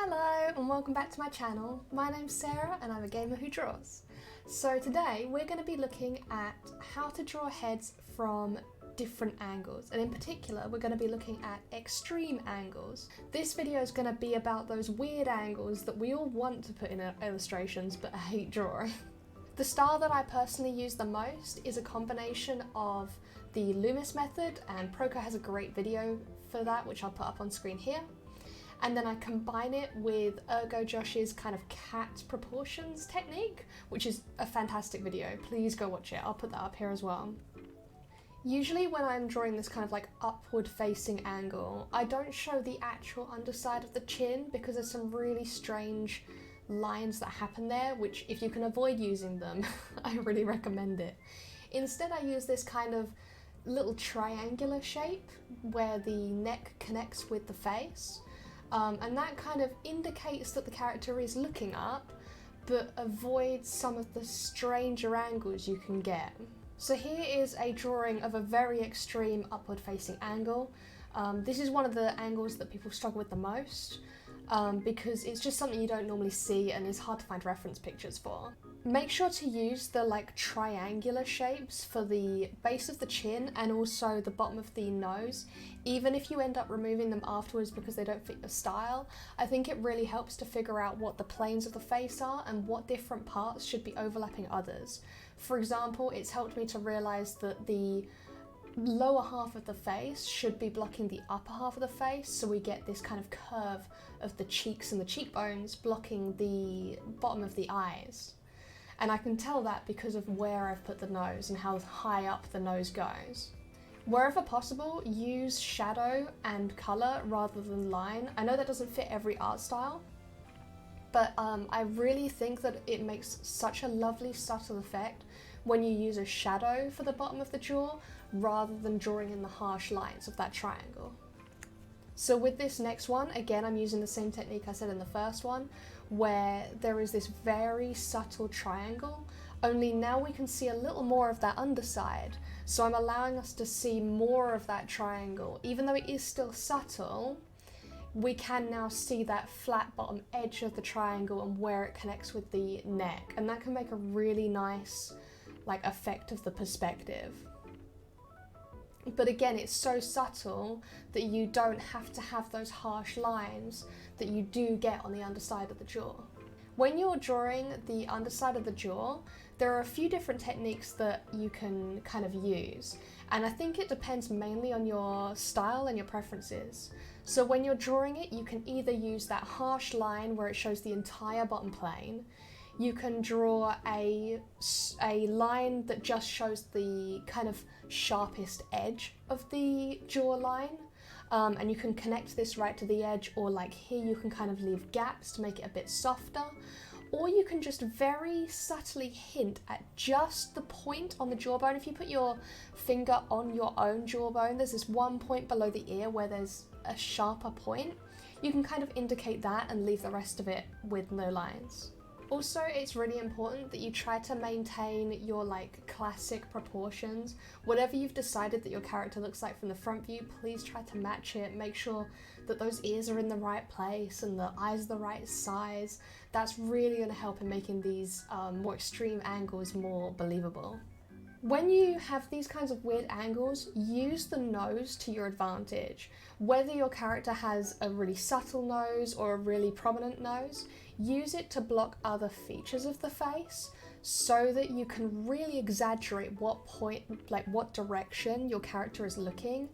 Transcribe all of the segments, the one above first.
Hello and welcome back to my channel. My name's Sarah and I'm a gamer who draws. So today we're going to be looking at how to draw heads from different angles, and in particular we're going to be looking at extreme angles. This video is going to be about those weird angles that we all want to put in our illustrations but hate drawing. The style that I personally use the most is a combination of the Loomis method, and Proko has a great video for that which I'll put up on screen here. And then I combine it with AGamerDraws' kind of cat proportions technique, which is a fantastic video. Please go watch it. I'll put that up here as well. Usually when I'm drawing this kind of like upward facing angle, I don't show the actual underside of the chin because there's some really strange lines that happen there, which if you can avoid using them, I really recommend it. Instead I use this kind of little triangular shape where the neck connects with the face. And that kind of indicates that the character is looking up, but avoids some of the stranger angles you can get. So here is a drawing of a very extreme upward facing angle. This is one of the angles that people struggle with the most, because it's just something you don't normally see and is hard to find reference pictures for. Make sure to use the like triangular shapes for the base of the chin and also the bottom of the nose. Even if you end up removing them afterwards because they don't fit your style, I think it really helps to figure out what the planes of the face are and what different parts should be overlapping others. For example, it's helped me to realize that the lower half of the face should be blocking the upper half of the face, so we get this kind of curve of the cheeks and the cheekbones blocking the bottom of the eyes. And I can tell that because of where I've put the nose and how high up the nose goes. Wherever possible, use shadow and colour rather than line. I know that doesn't fit every art style, but I really think that it makes such a lovely subtle effect when you use a shadow for the bottom of the jaw rather than drawing in the harsh lines of that triangle. So with this next one, again I'm using the same technique I said in the first one, where there is this very subtle triangle, only now we can see a little more of that underside. So I'm allowing us to see more of that triangle. Even though it is still subtle, we can now see that flat bottom edge of the triangle and where it connects with the neck, and that can make a really nice like effect of the perspective. But again, it's so subtle that you don't have to have those harsh lines that you do get on the underside of the jaw. When you're drawing the underside of the jaw, there are a few different techniques that you can kind of use, and I think it depends mainly on your style and your preferences. So when you're drawing it, you can either use that harsh line where it shows the entire bottom plane. You can draw a line that just shows the kind of sharpest edge of the jawline, and you can connect this right to the edge, or like here you can kind of leave gaps to make it a bit softer, or you can just very subtly hint at just the point on the jawbone. If you put your finger on your own jawbone, there's this one point below the ear where there's a sharper point. You can kind of indicate that and leave the rest of it with no lines. Also, it's really important that you try to maintain your like classic proportions. Whatever you've decided that your character looks like from the front view, please try to match it. Make sure that those ears are in the right place and the eyes are the right size. That's really going to help in making these more extreme angles more believable. When you have these kinds of weird angles, use the nose to your advantage. Whether your character has a really subtle nose or a really prominent nose, use it to block other features of the face so that you can really exaggerate what point, like what direction your character is looking,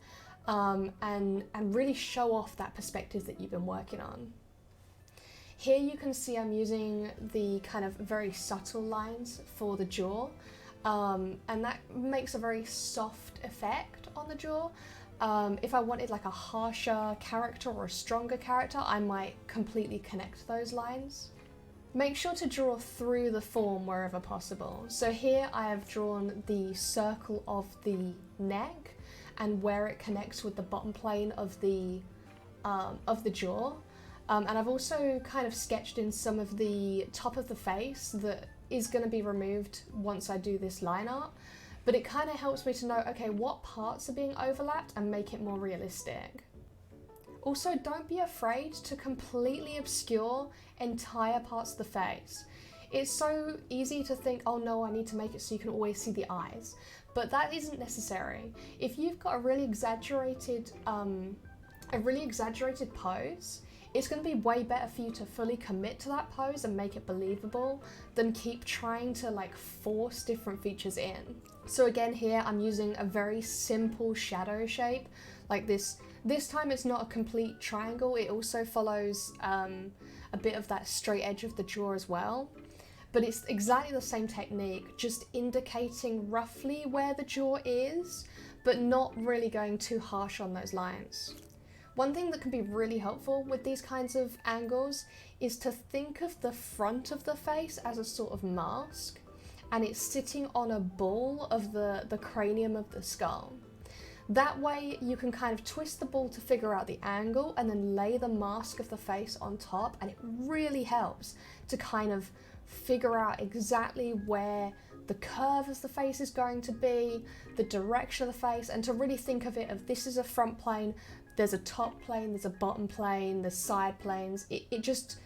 and really show off that perspective that you've been working on. Here you can see I'm using the kind of very subtle lines for the jaw. And that makes a very soft effect on the jaw. If I wanted like a harsher character or a stronger character, I might completely connect those lines. Make sure to draw through the form wherever possible. So here I have drawn the circle of the neck and where it connects with the bottom plane of the jaw. And I've also kind of sketched in some of the top of the face that is going to be removed once I do this line art, but it kind of helps me to know, okay, what parts are being overlapped and make it more realistic. Also, don't be afraid to completely obscure entire parts of the face. It's so easy to think, oh no, I need to make it so you can always see the eyes, but that isn't necessary. If you've got a really exaggerated pose, it's going to be way better for you to fully commit to that pose and make it believable than keep trying to like force different features in. So again, here I'm using a very simple shadow shape like this. This time it's not a complete triangle, it also follows a bit of that straight edge of the jaw as well. But it's exactly the same technique, just indicating roughly where the jaw is, but not really going too harsh on those lines. One thing that can be really helpful with these kinds of angles is to think of the front of the face as a sort of mask, and it's sitting on a ball of the cranium of the skull. That way you can kind of twist the ball to figure out the angle and then lay the mask of the face on top, and it really helps to kind of figure out exactly where the curve of the face is going to be, the direction of the face, and to really think of it of this is a front plane, there's a top plane, there's a bottom plane, there's side planes. It just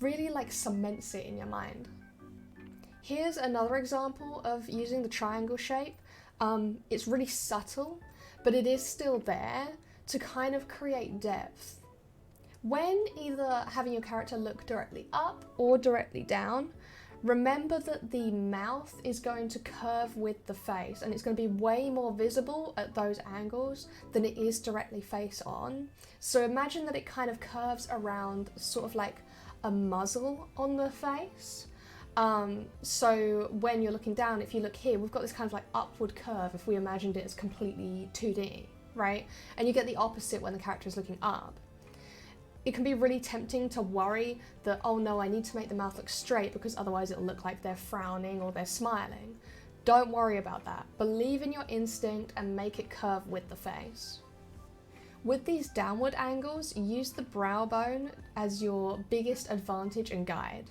really like cements it in your mind. Here's another example of using the triangle shape. It's really subtle, but it is still there to kind of create depth. When either having your character look directly up or directly down, remember that the mouth is going to curve with the face, and it's going to be way more visible at those angles than it is directly face on. So imagine that it kind of curves around sort of like a muzzle on the face. So when you're looking down, if you look here, we've got this kind of like upward curve if we imagined it as completely 2D, right? And you get the opposite when the character is looking up. It can be really tempting to worry that, oh no, I need to make the mouth look straight because otherwise it'll look like they're frowning or they're smiling. Don't worry about that. Believe in your instinct and make it curve with the face. With these downward angles, use the brow bone as your biggest advantage and guide.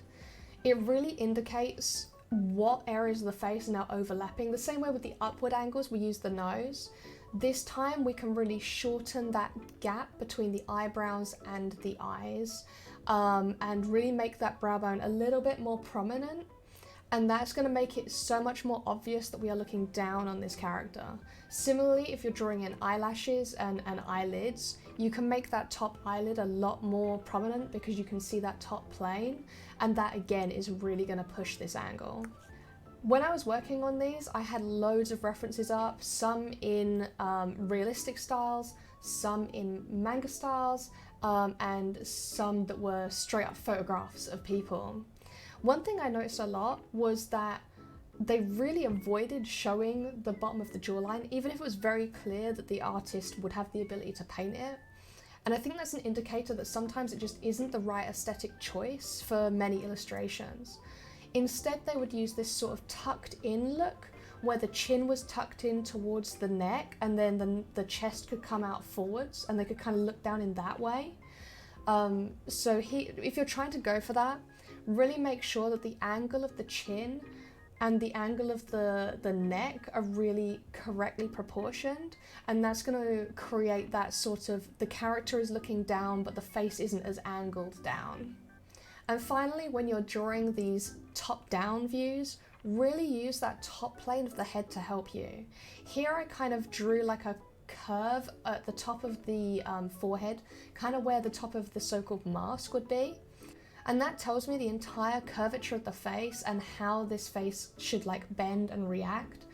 It really indicates what areas of the face are now overlapping. The same way with the upward angles, we use the nose. This time we can really shorten that gap between the eyebrows and the eyes, and really make that brow bone a little bit more prominent. And that's going to make it so much more obvious that we are looking down on this character. Similarly, if you're drawing in eyelashes and eyelids, you can make that top eyelid a lot more prominent because you can see that top plane, and that again is really going to push this angle. When I was working on these, I had loads of references up, some in realistic styles, some in manga styles, and some that were straight up photographs of people. One thing I noticed a lot was that they really avoided showing the bottom of the jawline, even if it was very clear that the artist would have the ability to paint it. And I think that's an indicator that sometimes it just isn't the right aesthetic choice for many illustrations. Instead, they would use this sort of tucked in look where the chin was tucked in towards the neck, and then the chest could come out forwards and they could kind of look down in that way. If you're trying to go for that, really make sure that the angle of the chin and the angle of the neck are really correctly proportioned, and that's going to create that sort of, the character is looking down but the face isn't as angled down. And finally, when you're drawing these top-down views, really use that top plane of the head to help you. Here I kind of drew like a curve at the top of the forehead, kind of where the top of the so-called mask would be. And that tells me the entire curvature of the face and how this face should like bend and react,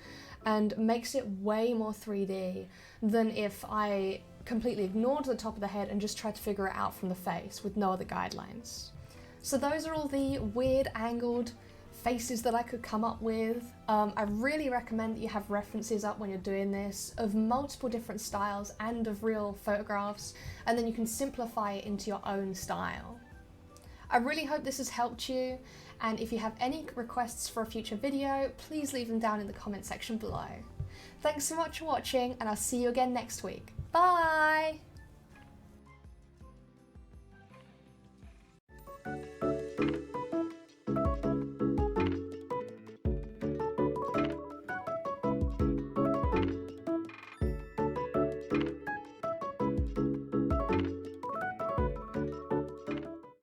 and makes it way more 3D than if I completely ignored the top of the head and just tried to figure it out from the face with no other guidelines. So those are all the weird angled faces that I could come up with. I really recommend that you have references up when you're doing this of multiple different styles and of real photographs, and then you can simplify it into your own style. I really hope this has helped you, and if you have any requests for a future video, please leave them down in the comment section below. Thanks so much for watching, and I'll see you again next week. Bye!